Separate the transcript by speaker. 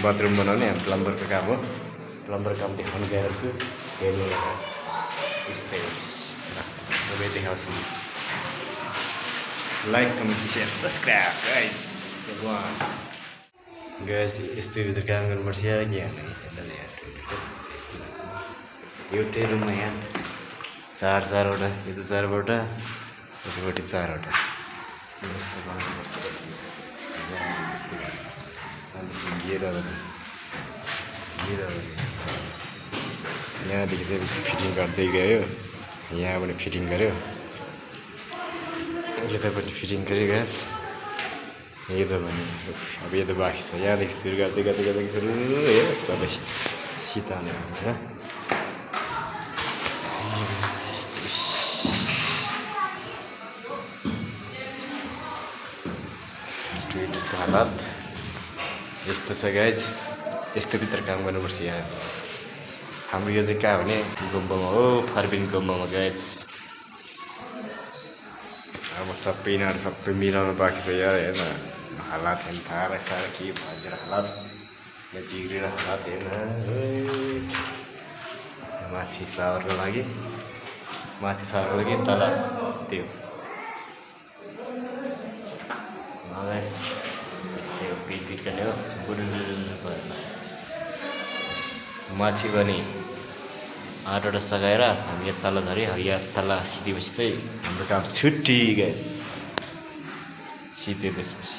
Speaker 1: Bathroom बनाउने हामी प्लम्बरको काम हो। प्लम्बर काम देखाउनु गएको छु। हेर्नु यस्तै सबै देखाउँछु। Like comment share subscribe guys. Guys यस्तै भित्र काम गर्नुपर्छ या एउटै रुममा यहाँ चारवटा यो 4वटा यतापट्टि 4वटा यस्तो बनाउनुपर्छ। यहाँदेखि चाहिँ फिटिङ गर्दै गयो। यहाँबाट फिटिङ गर्यो, यतापट्टि फिटिङ गर्यो गाइस। यो त भने अब यो त बाँकी छ। यहाँदेखि सुरु गर्दै सबै सिताउने होइन। ट्विटरको हालत यस्तो छ गाइस। यस्तो भित्र काम गर्नुपर्छ यहाँ। हाम्रो यो चाहिँ कहाँ भने गुम्बामा हो, फर्बिन गुम्बामा गाइस। अब सबै यिनीहरू सबै मिलाउनु बाँकी छ यार। हेर्न हालत हेर्नु थाहा रहेछ के भइदिएर हालत यो बिग्रेर हालत हेर्न। माथि सावरको लागि तल त्यो बिग्रिने हो। माथि पनि 8वटा सघाएर हामी यहाँ तल झऱ्यो। यहाँ तल सिधेपछि चाहिँ हाम्रो काम छुट्टी गाइस। सिधै त्यसपछि